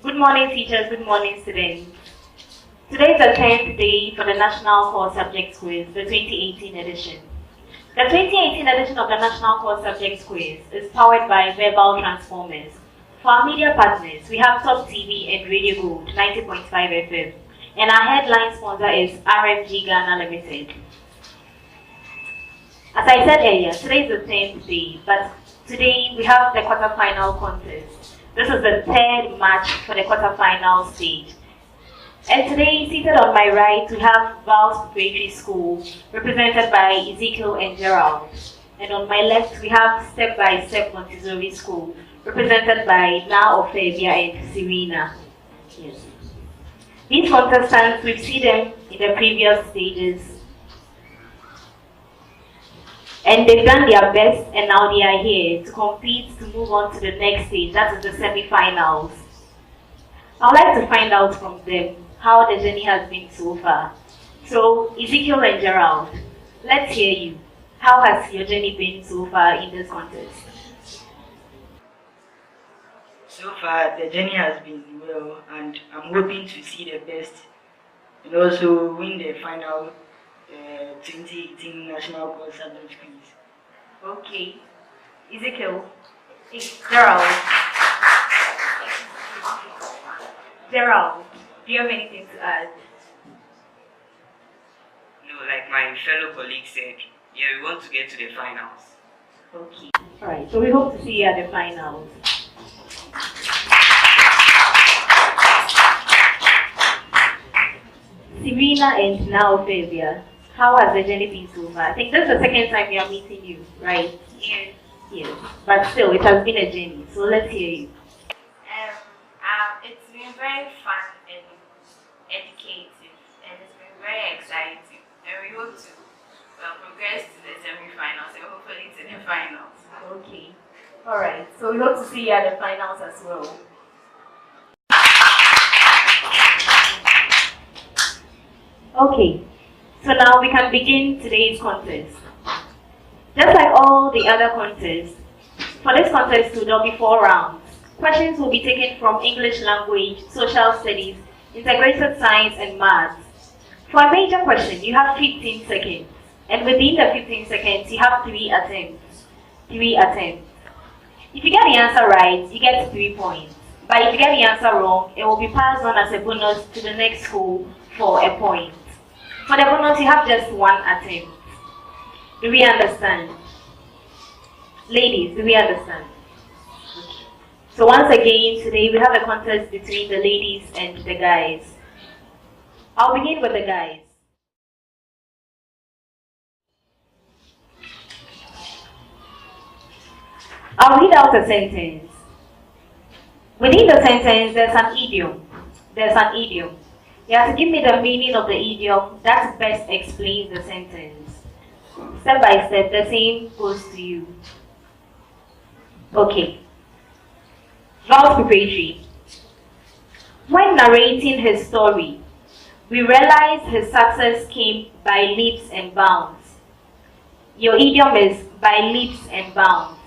Good morning, teachers. Good morning, students. Today is the 10th day for the National Core Subjects Quiz, the 2018 edition. The 2018 edition of the National Core Subjects Quiz is powered by Verbal Transformers. For our media partners, we have Top TV and Radio Gold 90.5 FM, and our headline sponsor is RMG Ghana Limited. As I said earlier, today is the 10th day, but today we have the quarterfinal contest. This is the third match for the quarterfinal stage. And today, seated on my right, we have VAL'S Preparatory School, represented by Ezekiel and Gerald. And on my left, we have Step by Step Montessori School, represented by Na Ofebia and Serena. Yes. These contestants, we've seen them in the previous stages. And they've done their best, and now they are here to compete to move on to the next stage, that is the semi-finals. I'd like to find out from them how the journey has been so far. So, Ezekiel and Gerald, let's hear you. How has your journey been so far in this contest? So far, the journey has been well, and I'm hoping to see the best and also win the final 2018 National Core Subjects Quiz. Okay. Ezekiel. Gerald. Gerald, do you have anything to add? No, like my fellow colleague said, yeah, we want to get to the finals. Okay. Alright, so we hope to see you at the finals. Serena and now Fabia. How has the journey been so far? I think this is the second time we are meeting you, right? Yes. Yes. But still, it has been a journey. So let's hear you. It's been very fun and educative, and it's been very exciting. And we hope to progress to the semi-finals and hopefully to the finals. Okay. Alright. So we hope to see you at the finals as well. Okay. So now we can begin today's contest. Just like all the other contests, for this contest too, there will be 4 rounds. Questions will be taken from English language, social studies, integrated science, and maths. For a major question, you have 15 seconds. And within the 15 seconds, you have 3 attempts. 3 attempts. If you get the answer right, you get 3 points. But if you get the answer wrong, it will be passed on as a bonus to the next school for a point. For the bonus, you have just 1 attempt. Do we understand? Ladies, do we understand? Okay. So once again, today we have a contest between the ladies and the guys. I'll begin with the guys. I'll read out a sentence. Within the sentence, there's an idiom. There's an idiom. You have to give me the meaning of the idiom that best explains the sentence. Step by step, the same goes to you. Okay. VAL'S Preparatory. When narrating his story, we realize his success came by leaps and bounds. Your idiom is by leaps and bounds.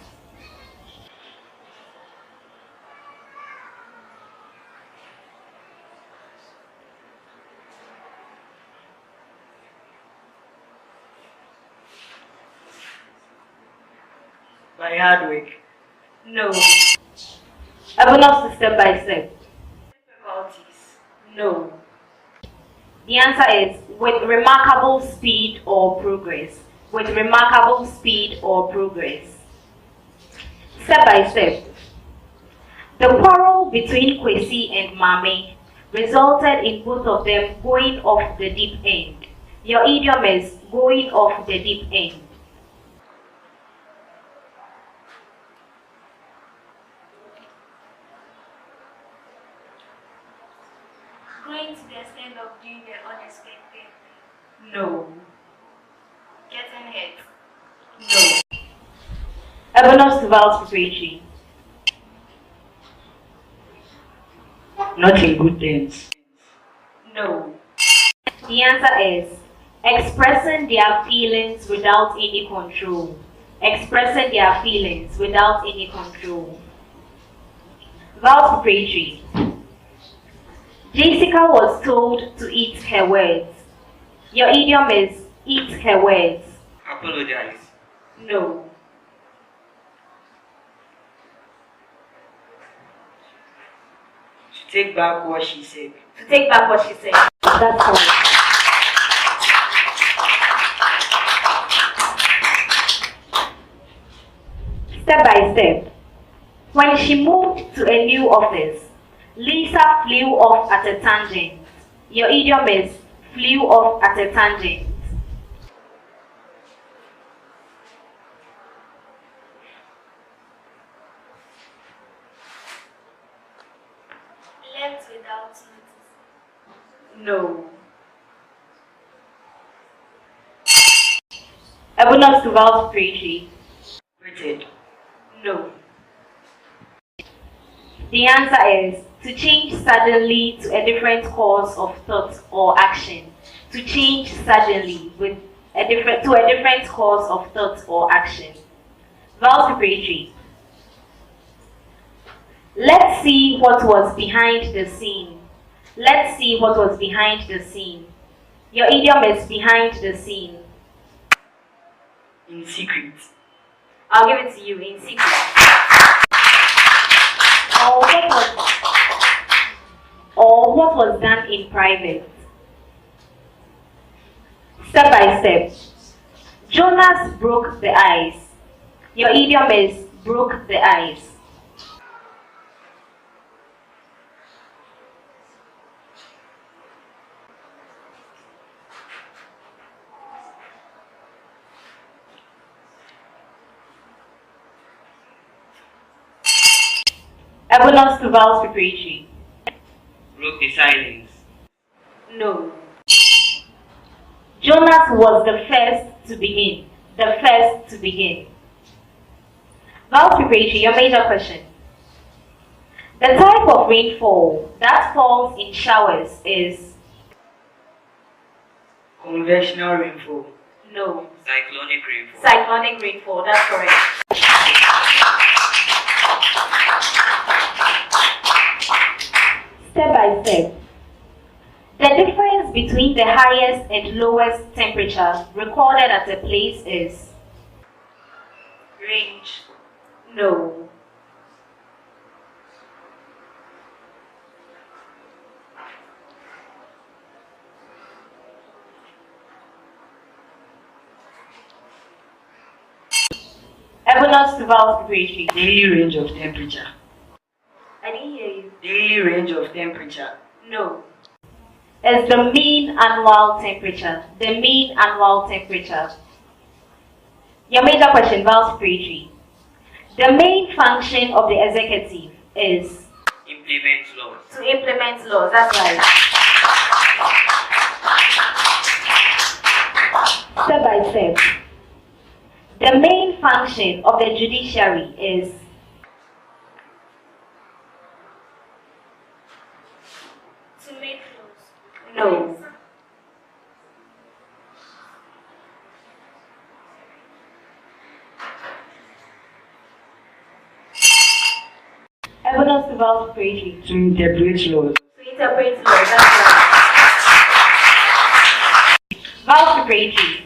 By hard work. No. I will not step by step. Difficulties. No. The answer is with remarkable speed or progress. With remarkable speed or progress. Step by step. The quarrel between Kwesi and Mame resulted in both of them going off the deep end. Your idiom is going off the deep end. Going to the extent of doing the unexpected. No. Getting hit. No. Evidence to VAL'S preparatory. Not in good terms. No. The answer is expressing their feelings without any control. Expressing their feelings without any control. VAL'S preparatory. Jessica was told to eat her words. Your idiom is eat her words. Apologize. No. To take back what she said. To take back what she said. That's correct. Step by step. When she moved to a new office, Lisa flew off at a tangent. Your idiom is flew off at a tangent. Left without notice. No. Evidence to VAL'S preparatory. Rated. No. The answer is to change suddenly to a different course of thought or action. To change suddenly to a different course of thought or action. VAL'S preparatory. Let's see what was behind the scene. Let's see what was behind the scene. Your idiom is behind the scene. In secret. I'll give it to you in secret. Or what was done in private. Step by step. Jonas broke the ice. Your idiom is broke the ice. Evidence to VAL'S preparatory. Broke the silence. No. Jonas was the first to begin. The first to begin. VAL'S preparatory, your major question. The type of rainfall that falls in showers is? Conventional rainfall. No. Cyclonic rainfall. Cyclonic rainfall, that's correct. Step by step. The difference between the highest and lowest temperature recorded at a place is? Range. No. Evidence to VAL'S preparatory. Daily range of temperature. I didn't hear you. Daily range of temperature. No. It's the mean annual temperature. The mean annual temperature. Your major question, VAL'S preparatory. The main function of the executive is? Implement laws. To implement laws, that's right. Step by step. The main function of the judiciary is? To make laws. No. Evidence to VAL'S preparatory. To interpret laws. To interpret laws, that's right. VAL'S preparatory.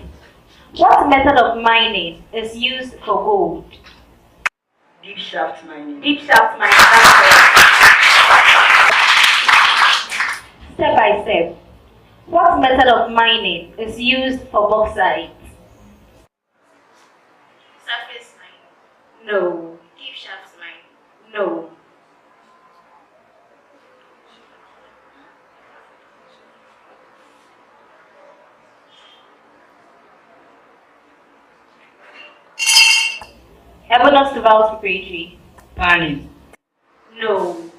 What method of mining is used for gold? Deep shaft mining. Deep shaft mining, that's right. Step by step. What method of mining is used for bauxite? Surface mine. No. Deep shaft mine. No. Ebonus to VAL'S preparatory. Panning. No.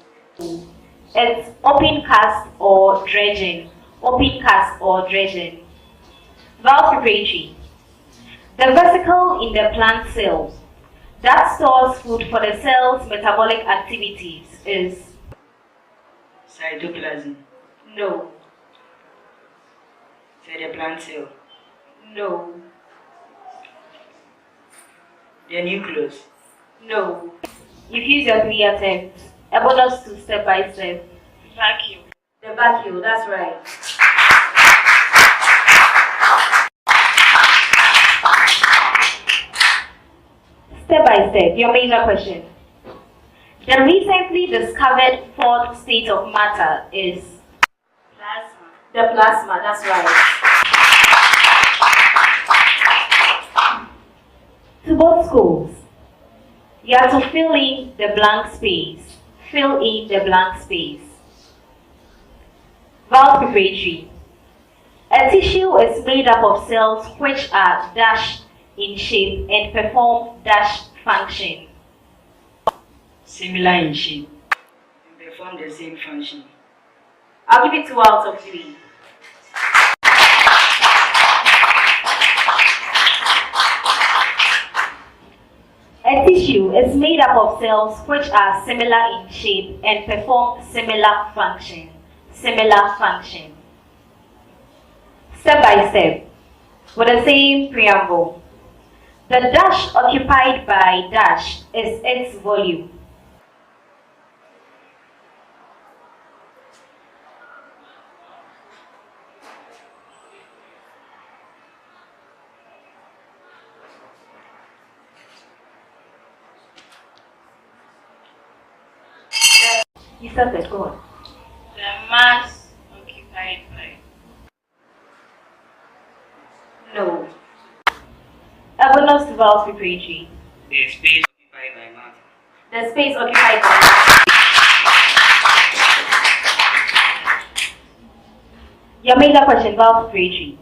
It's open cast or dredging. Open cast or dredging. VAL'S preparatory. The vesicle in the plant cell that stores food for the cell's metabolic activities is Cytoplasm. no. Say the plant cell. No. The nucleus. No. You've used your 3 attempts. A bonus to step by step. Vacuum. The vacuum, that's right. Step by step, your major question. The recently discovered fourth state of matter is Plasma. the plasma, that's right. To both schools, you have to fill in the blank space. Fill in the blank space. VAL'S preparatory. A tissue is made up of cells which are dash in shape and perform dash function. Similar in shape. And perform the same function. I'll give it 2 out of 3. A tissue is made up of cells which are similar in shape and perform similar function. Similar function. Step by step, with the same preamble. The dash occupied by dash is its volume. You started, go on. The mass occupied by. No. A bonus to VAL'S preparatory. The space occupied by matter. The space occupied by matter. Your major question, VAL'S preparatory.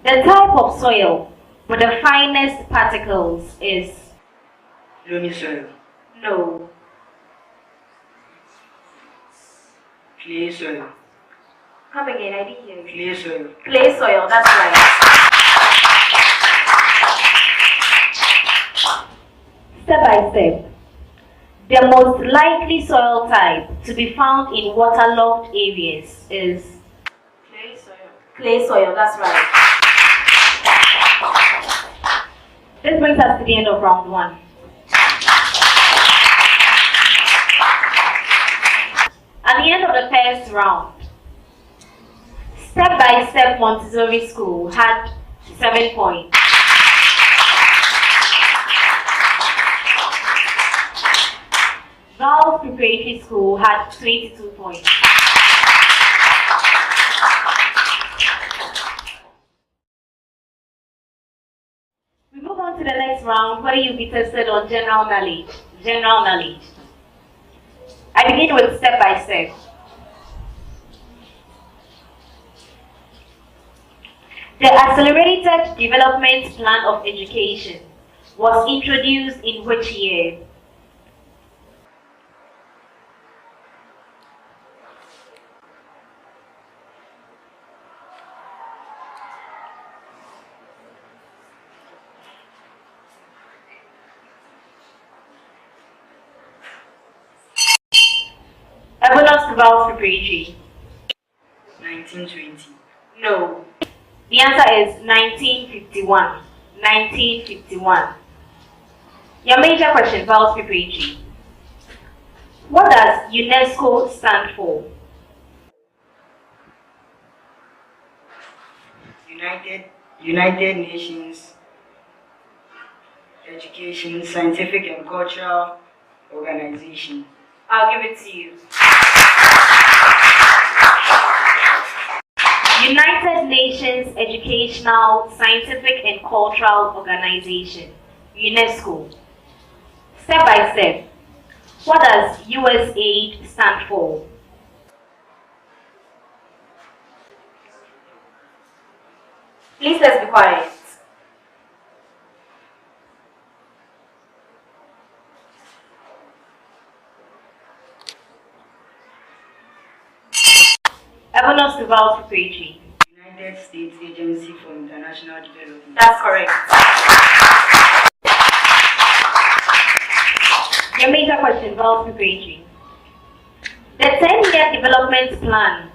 The type of soil with the finest particles is Loamy soil. no. Clay soil. Come again, I didn't hear you. Clay soil. Clay soil, that's right. Step by step. The most likely soil type to be found in waterlogged areas is Clay soil. clay soil, that's right. This brings us to the end of round 1. At the end of the first round, Step by Step Montessori School had 7 points. VAL'S Preparatory School had 22 points. We move on to the next round where you'll be tested on general knowledge. General knowledge. I begin with step by step. The Accelerated Development Plan of Education was introduced in which year? A bonus to VAL'S preparatory. 1920. No. The answer is 1951. 1951. Your major question, VAL'S preparatory. What does UNESCO stand for? United Nations Education, Scientific and Cultural Organization. I'll give it to you. United Nations Educational, Scientific and Cultural Organization, UNESCO. Step by step. What does USAID stand for? Please let's be quiet. Evernote to VAL'S Preparatory. United States Agency for International Development. That's correct. Your major question, VAL'S Preparatory. The 10-year development plan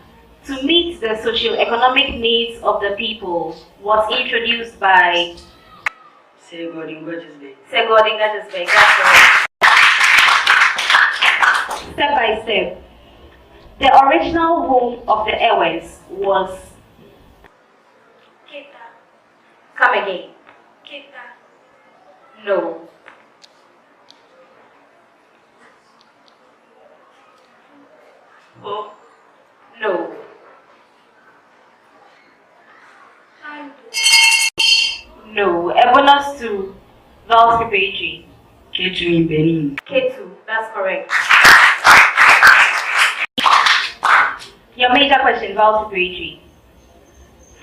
to meet the socio-economic needs of the people was introduced by Segordin Gottisbeck. That's correct. Step by step. The original home of the Ewes was Keta. Come again. Keta. No. Oh, No. No. Evernote to VAL'S Preparatory. K2 in Benin. K2. That's correct. Your major question, VAL'S Preparatory.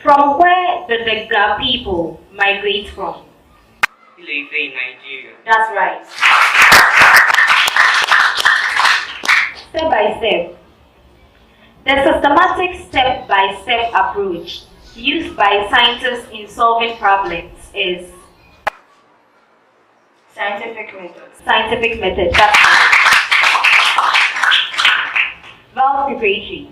From where did the Ga people migrate from? Ileife in Nigeria. That's right. Step by step. The systematic step-by-step approach used by scientists in solving problems is Scientific method. scientific method. That's right. VAL'S Preparatory.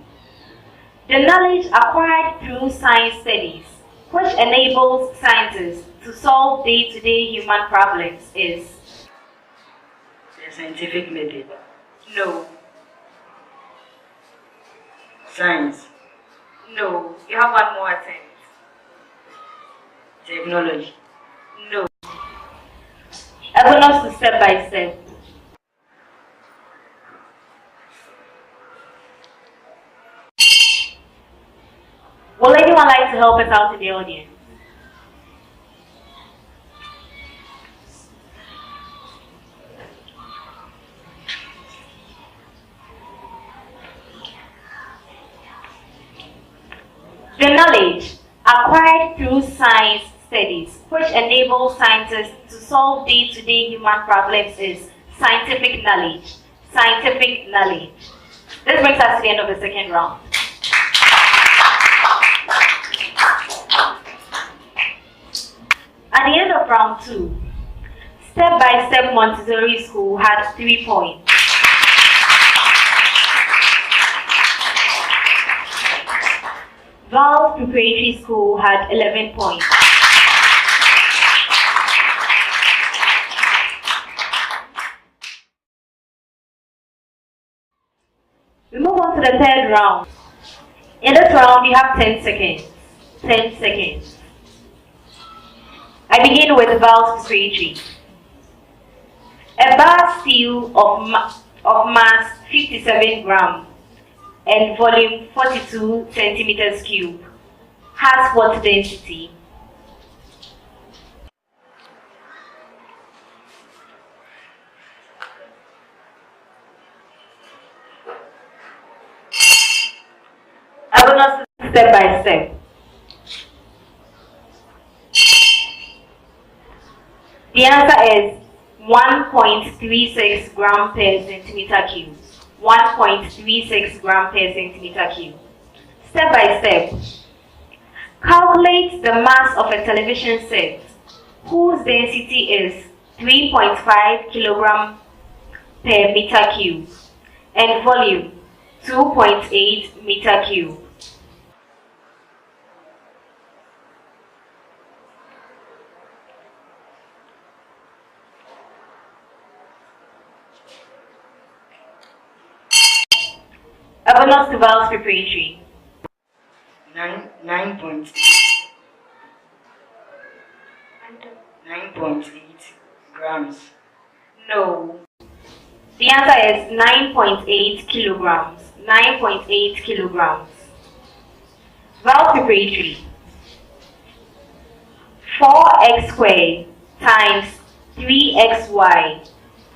The knowledge acquired through science studies, which enables scientists to solve day-to-day human problems is The scientific method. no. Science. No. You have one more attempt. Technology. No. Evernote to step by step. Would anyone like to help us out in the audience? The knowledge acquired through science studies, which enables scientists to solve day-to-day human problems is scientific knowledge. Scientific knowledge. This brings us to the end of the second round. At the end of round 2, step-by-step Montessori school had 3 points. VAL'S Preparatory School had 11 points. We move on to the third round. In this round, you have 10 seconds. 10 seconds. I begin with VAL'S Preparatory. A bar steel of mass 57 grams and volume 42 centimeters cube has what density? I will not step by step. The answer is 1.36 gram per centimeter cube. 1.36 gram per centimeter cube. Step by step. Calculate the mass of a television set whose density is 3.5 kilogram per meter cube and volume 2.8 meter cube. Evernote to VAL'S Preparatory. 9.8 grams. No. The answer is 9.8 kilograms. 9.8 kilograms. VAL'S Preparatory. 4x squared times 3xy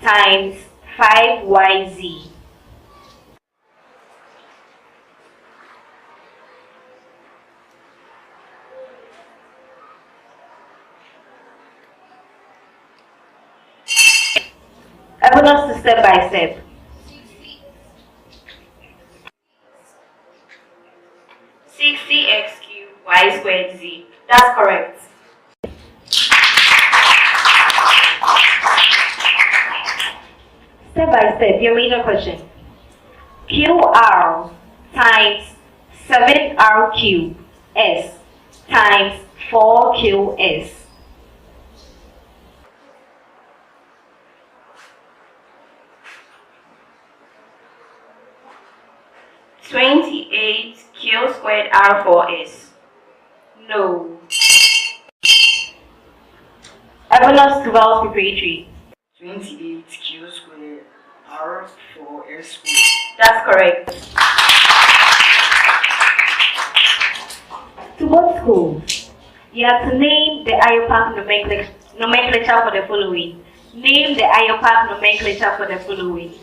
times 5yz. Evernote to step by step. 60x cubed y squared z. That's correct. Step by step, your major question. QR times 7R cubed S times 4QS. $28 Q squared R4S. No. Evolus to VAL'S preparatory. 28 Q squared R 4S squared. That's correct. To both schools, you have to name the IUPAC nomenclature for the following. Name the IUPAC nomenclature for the following.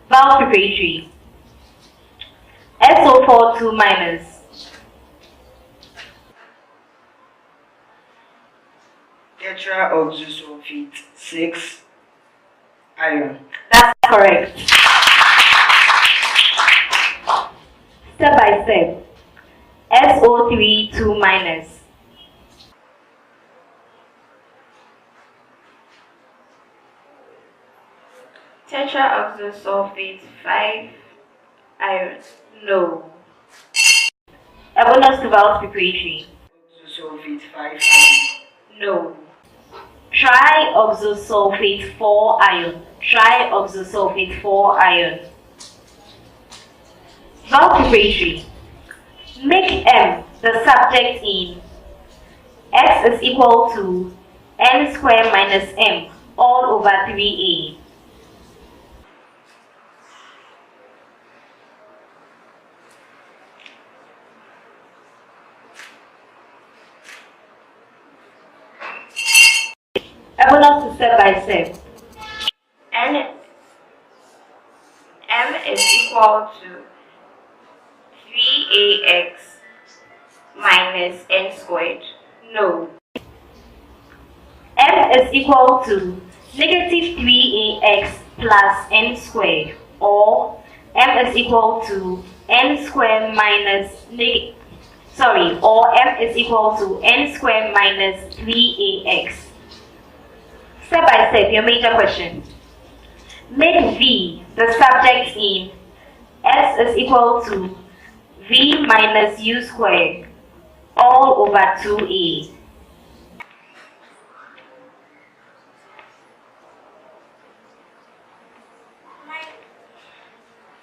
VAL'S preparatory. SO4 2 minus. Tetraoxosulfate 6 iron. That's correct. Step by step. SO3 2 minus. Tetraoxosulfate 5 iron. No. Evolus to VAL'S preparatory. Oxosulfate 5 iron. No. Trioxosulfate 4 iron. Trioxosulfate 4 iron. VAL'S preparatory. Make M the subject in x is equal to n squared minus m all over 3a. Evolus to step by step. M is equal to 3ax minus n squared. No. M is equal to negative 3ax plus n squared, or M is equal to n squared minus or M is equal to n squared minus 3ax. Step by step, your major question. Make V the subject in S is equal to V minus U squared all over 2A.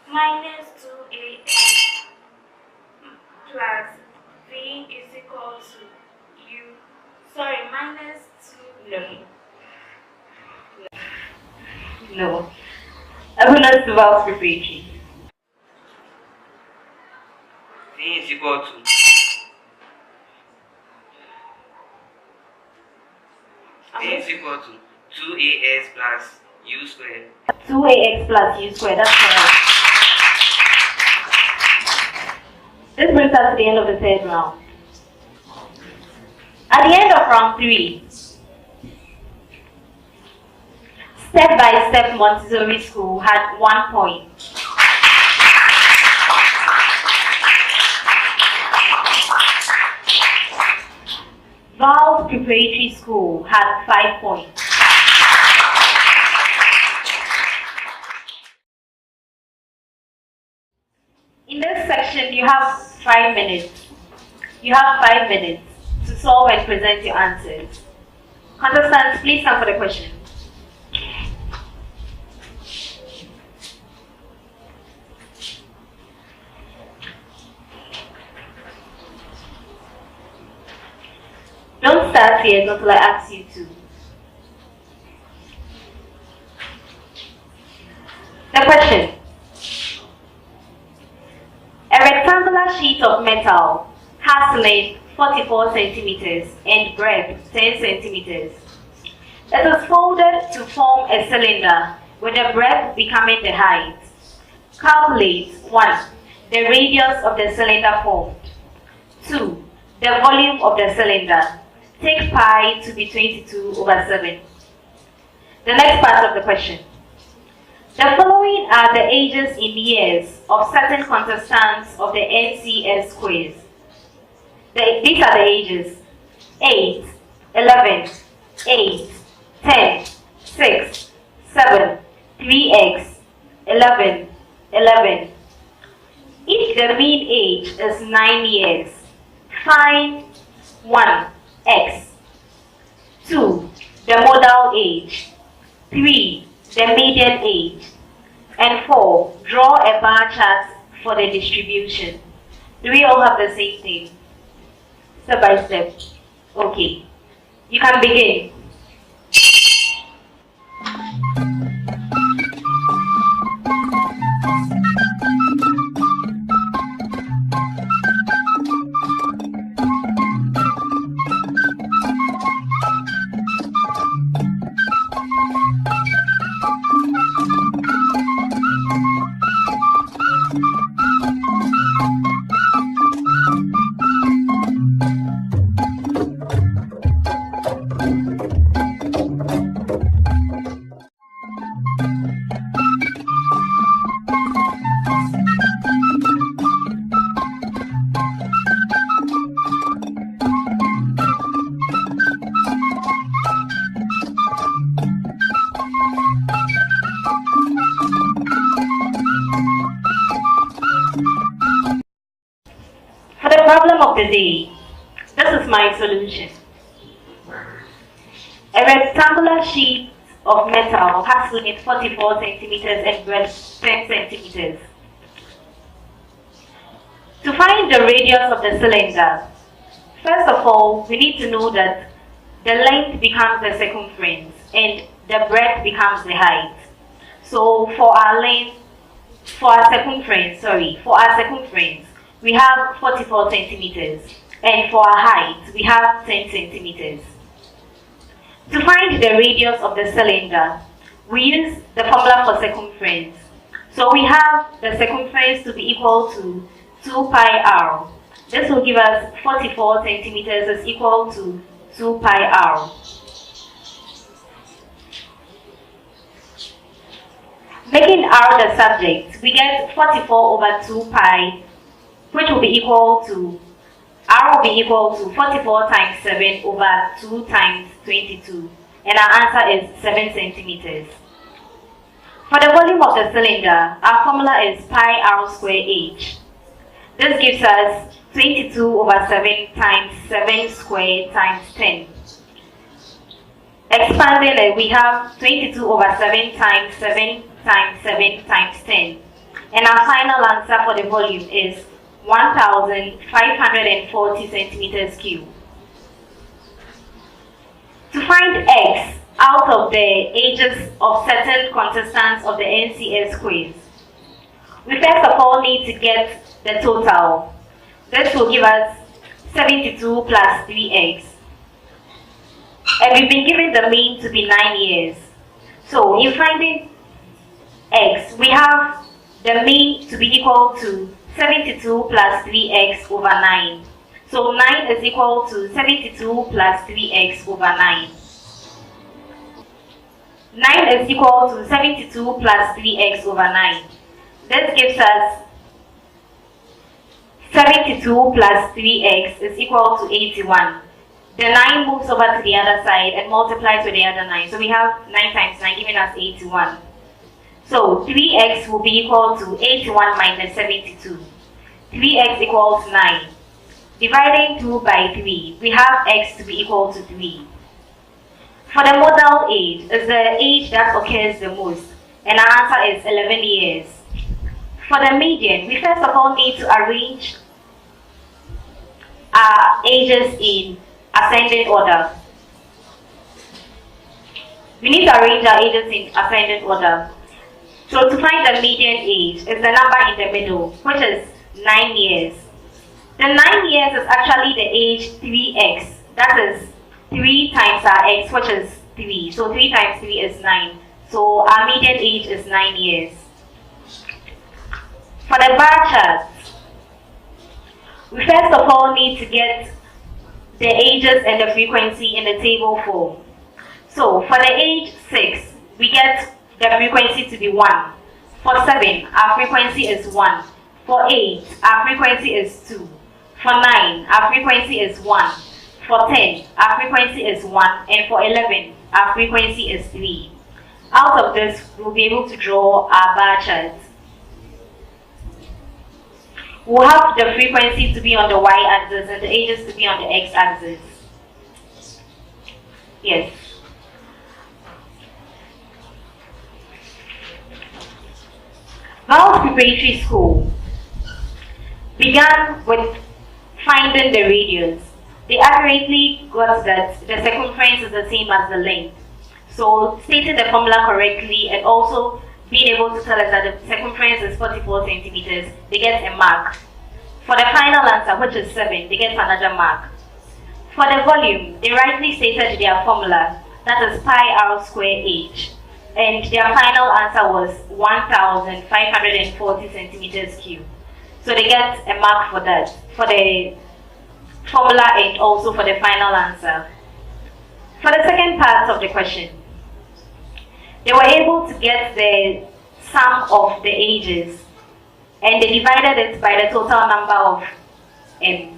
Minus 2ax plus v is equal to minus 2a. No. Evolus to VAL'S preparatory. V is equal to V is equal to 2ax plus u squared. 2ax plus u squared, that's correct. This brings us to the end of the third round. At the end of round 3, Step by Step Montessori School had 1 point. VAL'S Preparatory School had 5 points. In this section, you have 5 minutes. You have 5 minutes to solve and present your answers. Contestants, please come for the question. Don't start yet until I ask you to. The question. A rectangular sheet of metal has length 44 centimeters and breadth 10 centimeters. It is folded to form a cylinder with the breadth becoming the height. Calculate 1. The radius of the cylinder formed. 2. The volume of the cylinder. Take pi to be 22/7. The next part of the question. The following are the ages in years of certain contestants of the NCS quiz. These are the ages: 8, 11, 8, 10, 6, 7, 3x, 11, 11. If the mean age is 9 years, find 1, x, 2, the modal age, 3, the median age, and 4, draw a bar chart for the distribution. Do we all have the same thing? Step by step. Okay. You can begin. For the problem of the day, this is my solution. A rectangular sheet of metal has length 44 centimeters and breadth 10 centimeters. To find the radius of the cylinder, first of all, we need to know that the length becomes the circumference and the breadth becomes the height. So for our circumference, we have 44 centimeters, and for our height, we have 10 centimeters. To find the radius of the cylinder, we use the formula for circumference. So we have the circumference to be equal to 2 pi r. This will give us 44 centimeters is equal to 2 pi r. Making r the subject, we get 44 over 2 pi, which will be equal to, r will be equal to 44 times 7 over 2 times 22. And our answer is 7 centimeters. For the volume of the cylinder, our formula is pi r square h. This gives us 22 over 7 times 7 squared times 10. Expanding it, we have 22 over 7 times 7 times 7 times 10. And our final answer for the volume is 1,540 centimeters cubed. To find x out of the ages of certain contestants of the NCS quiz, we first of all need to get the total. This will give us 72 plus 3x. And we've been given the mean to be 9 years. So in finding x, we have the mean to be equal to 72 plus 3x over 9. So 9 is equal to 72 plus 3x over 9. 9 is equal to 72 plus 3x over 9. This gives us 72 plus 3x is equal to 81. The 9 moves over to the other side and multiplies with the other 9. So we have 9 times 9 giving us 81. So 3x will be equal to 81 minus 72. 3x equals 9. Dividing 2 by 3, we have x to be equal to 3. For the modal age, is the age that occurs the most, and our answer is 11 years. For the median, we first of all need to arrange our ages in ascending order. We need to arrange our ages in ascending order. So to find the median age is the number in the middle, which is 9 years. The 9 years is actually the age 3x. That is 3 times our x, which is 3. So 3 times 3 is 9. So our median age is 9 years. For the bar chart, we first of all need to get the ages and the frequency in the table form. So for the age 6, we get the frequency to be 1. For 7, our frequency is 1. For 8, our frequency is 2. For 9, our frequency is 1. For 10, our frequency is 1. And for 11, our frequency is 3. Out of this, we'll be able to draw our bar chart. We'll have the frequency to be on the y-axis and the ages to be on the x-axis. Yes. VAL'S Preparatory School began with finding the radius. They accurately got that the circumference is the same as the length. So stating the formula correctly and also being able to tell us that the circumference is 44 centimeters, they get a mark. For the final answer, which is 7, they get another mark. For the volume, they rightly stated their formula, that is pi r square h. And their final answer was 1,540 centimeters cubed. So they get a mark for that, for the formula and also for the final answer. For the second part of the question, they were able to get the sum of the ages and they divided it by the total number of ages,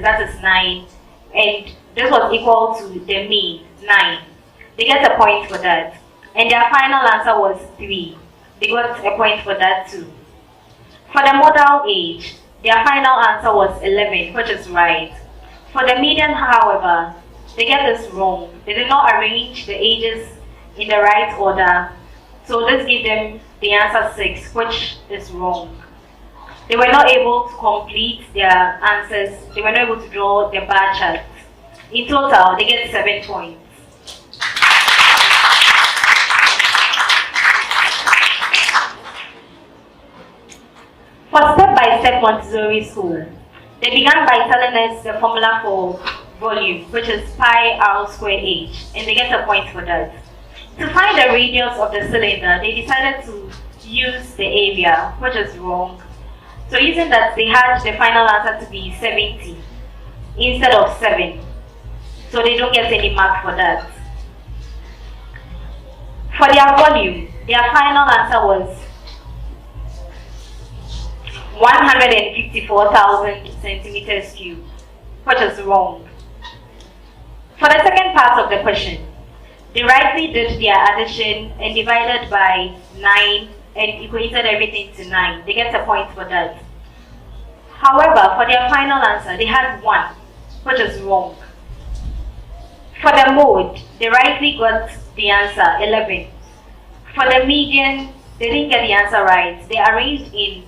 that is 9, and this was equal to the mean, 9. They get a point for that. And their final answer was 3. They got a point for that too. For the modal age, their final answer was 11, which is right. For the median, however, they get this wrong. They did not arrange the ages in the right order. So this gives them the answer 6, which is wrong. They were not able to complete their answers. They were not able to draw the bar chart. In total, they get 7 points. For step-by-step Montessori school, they began by telling us the formula for volume, which is pi r square h, and they get a point for that. To find the radius of the cylinder, they decided to use the area, which is wrong. So using that, they had the final answer to be 70 instead of 7. So they don't get any mark for that. For their volume, their final answer was 154,000 centimeters cubed, which is wrong. For the second part of the question, they rightly did their addition and divided by 9 and equated everything to 9. They get a point for that. However, for their final answer, they had 1, which is wrong. For the mode, they rightly got the answer 11. For the median, they didn't get the answer right. They arranged in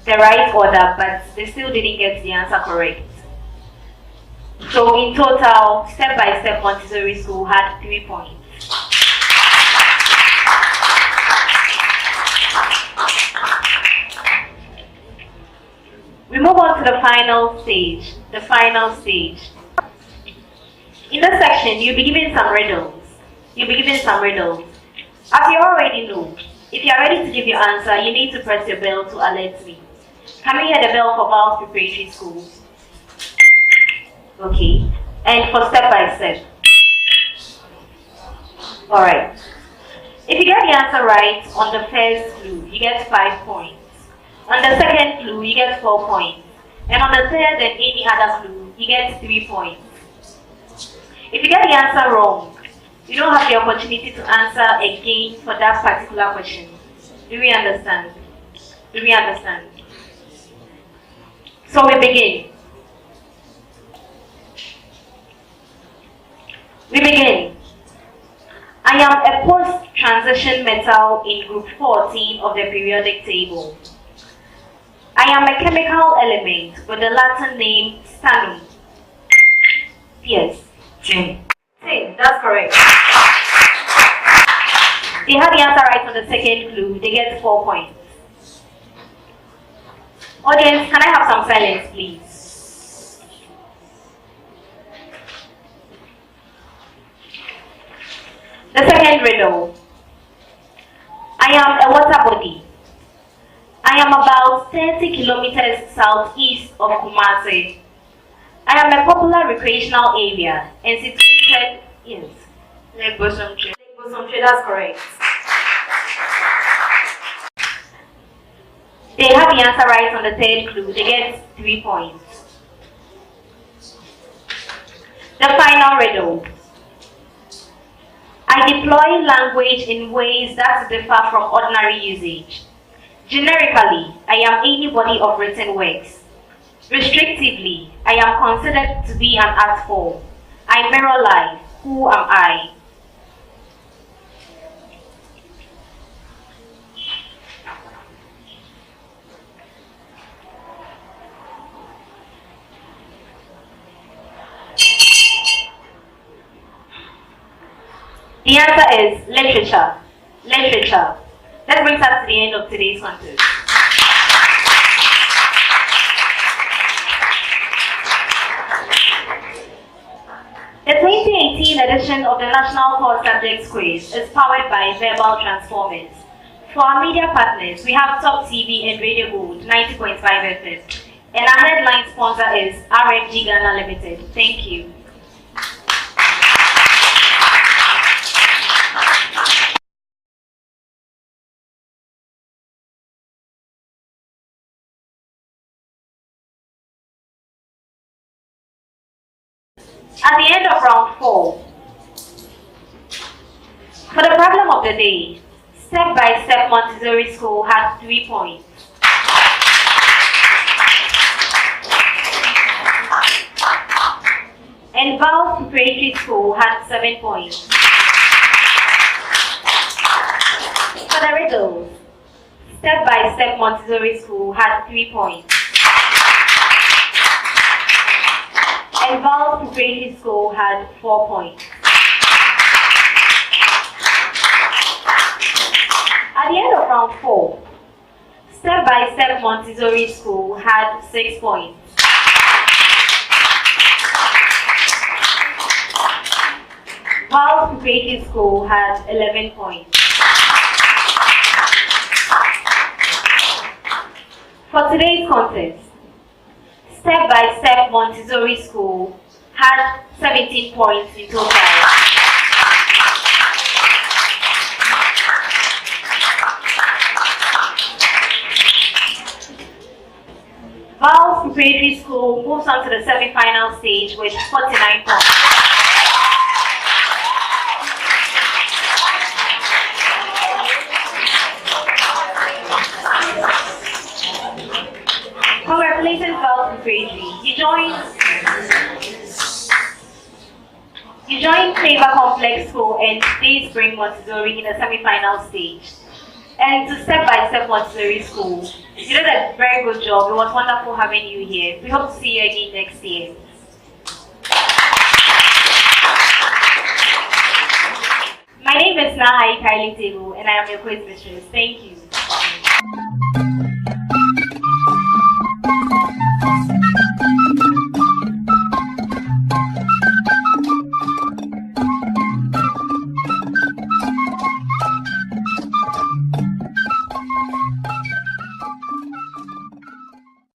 the right order, but they still didn't get the answer correct. So in total, step-by-step Montessori school had 3 points. We move on to the final stage. In this section, you'll be given some riddles. As you already know, if you are ready to give your answer, you need to press your bell to alert me. Can we hear the bell for VAL'S Preparatory Schools? Okay. And for step-by-step. Alright. If you get the answer right on the first clue, you get 5 points. On the second clue, you get 4 points. And on the third and any other clue, you get 3 points. If you get the answer wrong, you don't have the opportunity to answer again for that particular question. Do we understand? So we begin. I am a post-transition metal in group 14 of the periodic table. I am a chemical element with the Latin name stannum. Yes. Tin, that's correct. They had the answer right on the second clue. They get 4 points. Audience, can I have some silence, please? The second riddle. I am a water body. I am about 30 kilometers southeast of Kumasi. I am a popular recreational area and situated, yes, Lake Bosomtwe That's correct. They have the answer right on the third clue. They get 3 points. The final riddle. I deploy language in ways that differ from ordinary usage. Generically, I am anybody of written works. Restrictively, I am considered to be an art form. I mirror life. Who am I? The answer is literature. Literature. That brings us to the end of today's contest. The 2018 edition of the National Core Subjects Quiz is powered by Verbal Transformers. For our media partners, we have Top TV and Radio Gold 90.5 FM. And our headline sponsor is RFG Ghana Limited. Thank you. At the end of round 4, for the problem of the day, Step by Step Montessori School had 3 points. And VAL'S Preparatory School had 7 points. For the riddles, Step by Step Montessori School had 3 points. And VAL'S Preparatory School had 4 points. At the end of round 4, Step by Step Montessori School had 6 points. VAL'S Preparatory School had 11 points. For today's contest, Step by Step Montessori School had 17 points in total. VAL'S Preparatory School moves on to the semi-final stage with 49 points. Congratulations, VAL'S Preparatory. You joined Flavor Complex School and Day Spring Montessori in the semi-final stage. And to Step by Step Montessori School, you did a very good job. It was wonderful having you here. We hope to see you again next year. My name is Nahai Kylie Tebu, and I am your quiz mistress. Thank you.